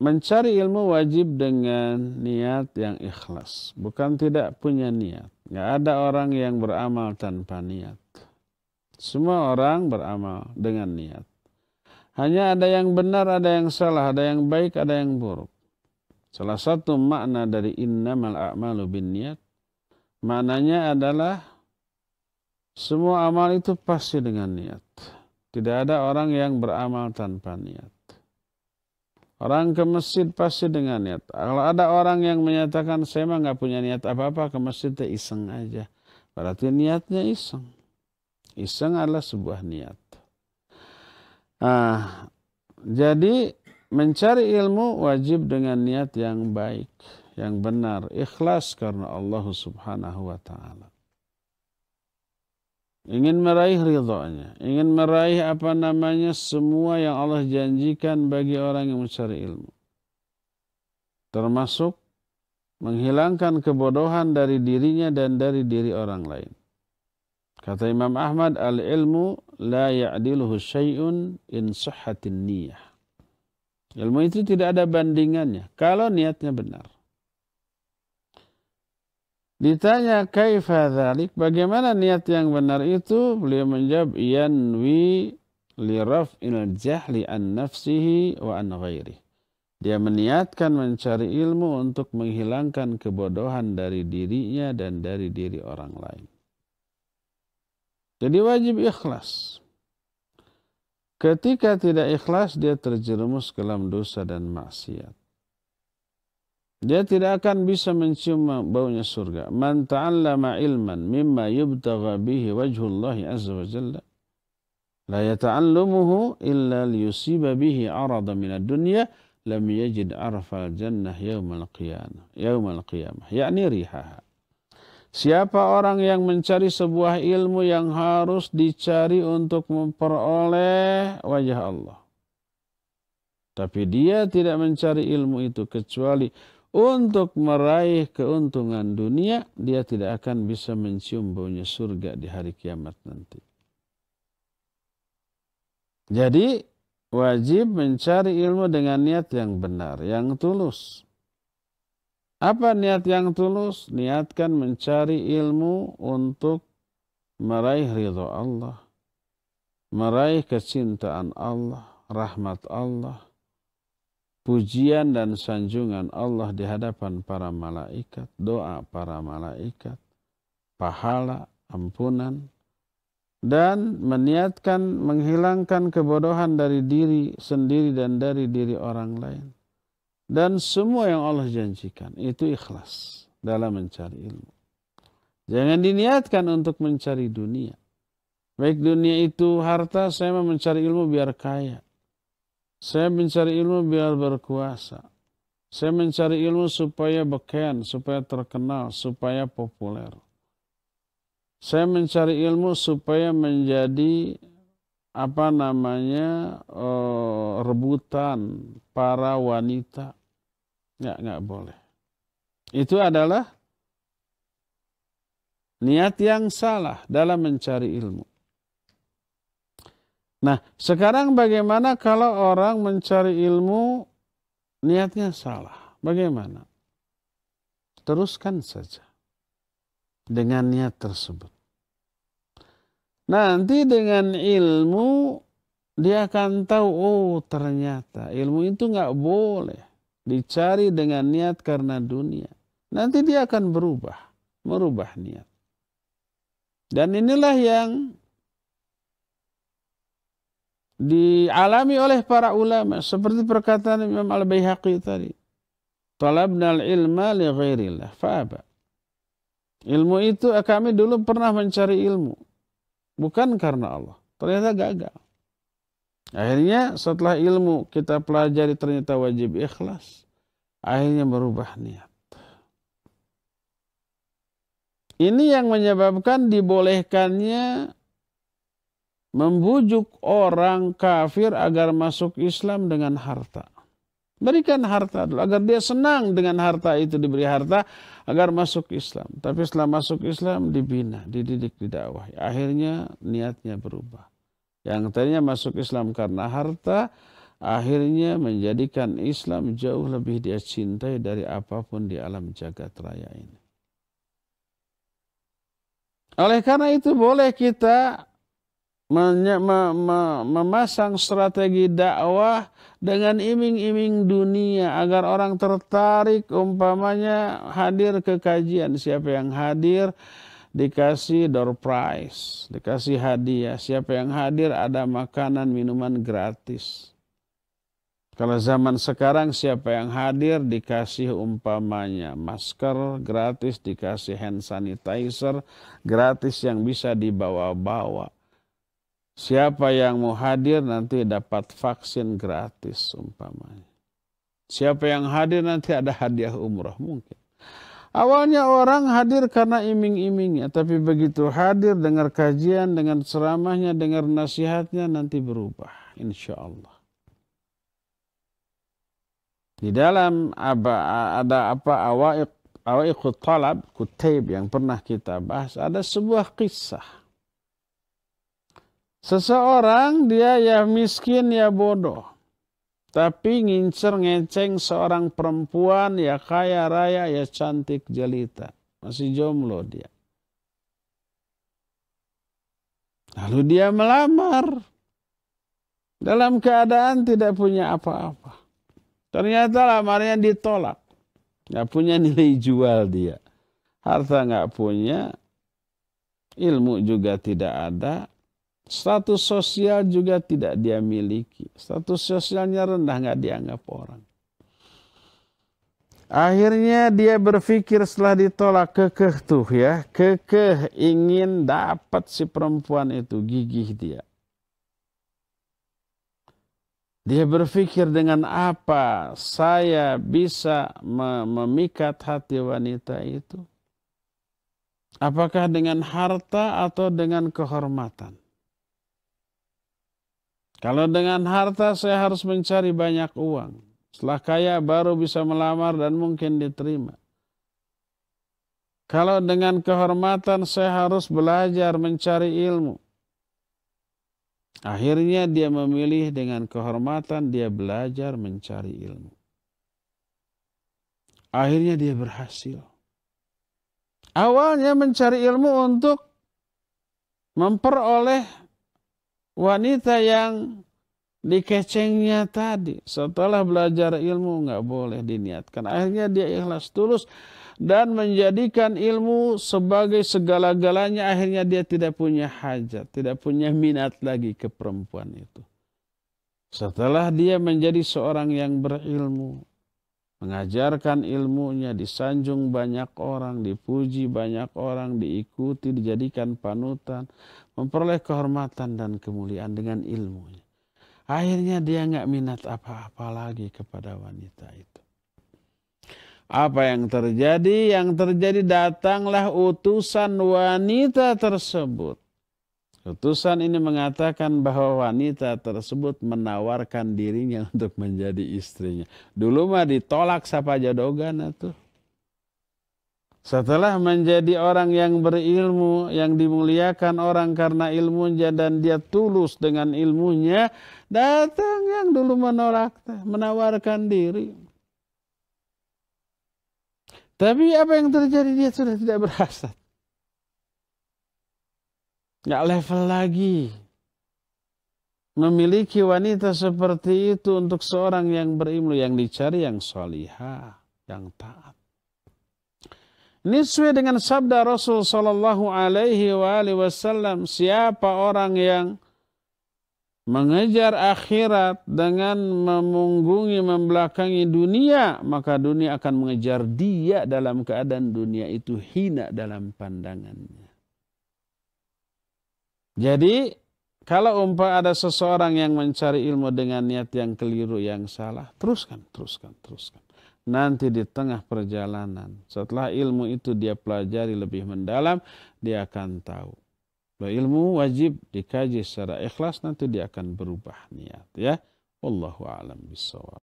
mencari ilmu wajib dengan niat yang ikhlas. Bukan tidak punya niat. Nggak ada orang yang beramal tanpa niat. Semua orang beramal dengan niat. Hanya ada yang benar, ada yang salah, ada yang baik, ada yang buruk. Salah satu makna dari innamal a'malu binniyat, maknanya adalah semua amal itu pasti dengan niat. Tidak ada orang yang beramal tanpa niat. Orang ke masjid pasti dengan niat. Kalau ada orang yang menyatakan saya mah nggak punya niat apa-apa, ke masjid itu iseng aja. Berarti niatnya iseng. Iseng adalah sebuah niat. Nah, jadi mencari ilmu wajib dengan niat yang baik, yang benar, ikhlas karena Allah Subhanahu wa taala. Ingin meraih ridhonya, ingin meraih semua yang Allah janjikan bagi orang yang mencari ilmu. Termasuk menghilangkan kebodohan dari dirinya dan dari diri orang lain. Kata Imam Ahmad, al-ilmu la ya'diluhu syai'un in sahhatin niyah. Ilmu itu tidak ada bandingannya kalau niatnya benar. Ditanya kaifa dzalik, bagaimana niat yang benar itu? Beliau menjawab, yanwi li raf'il jahli an nafsihi wa an ghairi. Dia meniatkan mencari ilmu untuk menghilangkan kebodohan dari dirinya dan dari diri orang lain. Jadi wajib ikhlas. Ketika tidak ikhlas, dia terjerumus ke dalam dosa dan maksiat. Dia tidak akan bisa mencium baunya surga. Man ta'allama ilman mimma yubtagha bihi wajhullahi azza wa jalla la yata'allumuhu illa liyusiba bihi arada minad dunya lam yajid arfal jannah yaumal qiyamah. Yakni rihaha. Siapa orang yang mencari sebuah ilmu yang harus dicari untuk memperoleh wajah Allah, tapi dia tidak mencari ilmu itu kecuali untuk meraih keuntungan dunia, dia tidak akan bisa mencium baunya surga di hari kiamat nanti. Jadi wajib mencari ilmu dengan niat yang benar, yang tulus. Apa niat yang tulus? Niatkan mencari ilmu untuk meraih ridha Allah, meraih kecintaan Allah, rahmat Allah, pujian dan sanjungan Allah di hadapan para malaikat, doa para malaikat, pahala, ampunan, dan meniatkan menghilangkan kebodohan dari diri sendiri dan dari diri orang lain. Dan semua yang Allah janjikan itu ikhlas dalam mencari ilmu. Jangan diniatkan untuk mencari dunia. Baik dunia itu harta, saya mau mencari ilmu biar kaya. Saya mencari ilmu biar berkuasa. Saya mencari ilmu supaya beken, supaya terkenal, supaya populer. Saya mencari ilmu supaya menjadi rebutan para wanita. Nggak boleh. Itu adalah niat yang salah dalam mencari ilmu. Nah, sekarang bagaimana kalau orang mencari ilmu niatnya salah? Bagaimana? Teruskan saja dengan niat tersebut. Nanti dengan ilmu dia akan tahu, oh ternyata ilmu itu nggak boleh dicari dengan niat karena dunia. Nanti dia akan merubah niat. Dan inilah yang dialami oleh para ulama. Seperti perkataan Imam Al-Baihaqi tadi. Talabna al-ilma li ghairillah fa'aba. Ilmu itu kami dulu pernah mencari ilmu. Bukan karena Allah. Ternyata gagal. Akhirnya setelah ilmu kita pelajari ternyata wajib ikhlas. Akhirnya berubah niat. Ini yang menyebabkan dibolehkannya membujuk orang kafir agar masuk Islam dengan harta. Berikan harta dulu agar dia senang dengan harta itu, diberi harta agar masuk Islam. Tapi setelah masuk Islam dibina, dididik, didakwahi. Akhirnya niatnya berubah. Yang tadinya masuk Islam karena harta, akhirnya menjadikan Islam jauh lebih dia cintai dari apapun di alam jagat raya ini. Oleh karena itu boleh kita memasang strategi dakwah dengan iming-iming dunia agar orang tertarik, umpamanya hadir ke kajian. Siapa yang hadir dikasih door prize, dikasih hadiah. Siapa yang hadir ada makanan, minuman gratis. Kalau zaman sekarang siapa yang hadir dikasih umpamanya masker gratis, dikasih hand sanitizer gratis yang bisa dibawa-bawa. Siapa yang mau hadir nanti dapat vaksin gratis umpamanya. Siapa yang hadir nanti ada hadiah umrah mungkin. Awalnya orang hadir karena iming-imingnya, tapi begitu hadir dengar kajian, dengar ceramahnya, dengar nasihatnya nanti berubah, insya Allah. Di dalam ada awaiqut talab, kutaib yang pernah kita bahas, ada sebuah kisah. Seseorang dia ya miskin ya bodoh. Tapi ngincer ngeceng seorang perempuan ya kaya raya ya cantik jelita. Masih jomblo dia. Lalu dia melamar. Dalam keadaan tidak punya apa-apa. Ternyata lamarnya ditolak. Gak punya nilai jual dia. Harta gak punya. Ilmu juga tidak ada. Status sosial juga tidak dia miliki. Status sosialnya rendah, nggak dianggap orang. Akhirnya dia berpikir setelah ditolak, kekeh tuh ya. Kekeh ingin dapat si perempuan itu, gigih dia. Dia berpikir dengan apa saya bisa memikat hati wanita itu. Apakah dengan harta atau dengan kehormatan? Kalau dengan harta saya harus mencari banyak uang. Setelah kaya baru bisa melamar dan mungkin diterima. Kalau dengan kehormatan saya harus belajar mencari ilmu. Akhirnya dia memilih dengan kehormatan dia belajar mencari ilmu. Akhirnya dia berhasil. Awalnya mencari ilmu untuk memperoleh wanita yang dikecengnya tadi. Setelah belajar ilmu nggak boleh diniatkan. Akhirnya dia ikhlas tulus dan menjadikan ilmu sebagai segala-galanya. Akhirnya dia tidak punya hajat, tidak punya minat lagi ke perempuan itu. Setelah dia menjadi seorang yang berilmu, mengajarkan ilmunya, disanjung banyak orang, dipuji banyak orang, diikuti, dijadikan panutan, memperoleh kehormatan dan kemuliaan dengan ilmunya. Akhirnya dia nggak minat apa-apa lagi kepada wanita itu. Apa yang terjadi? Yang terjadi datanglah utusan wanita tersebut. Utusan ini mengatakan bahwa wanita tersebut menawarkan dirinya untuk menjadi istrinya. Dulu mah ditolak siapa jodogan itu. Setelah menjadi orang yang berilmu, yang dimuliakan orang karena ilmunya dan dia tulus dengan ilmunya, datang yang dulu menolak, menawarkan diri. Tapi apa yang terjadi? Dia sudah tidak berhasad. Nggak level lagi. Memiliki wanita seperti itu untuk seorang yang berilmu, yang dicari yang salihah, yang taat. Ini sesuai dengan sabda Rasul sallallahu alaihi wasallam, siapa orang yang mengejar akhirat dengan memunggungi, membelakangi dunia, maka dunia akan mengejar dia dalam keadaan dunia itu hina dalam pandangannya. Jadi, kalau ada seseorang yang mencari ilmu dengan niat yang keliru, yang salah, teruskan. Nanti di tengah perjalanan, setelah ilmu itu dia pelajari lebih mendalam, dia akan tahu. Ilmu wajib dikaji secara ikhlas, nanti dia akan berubah niat. Ya, wallahu a'lam bishawab.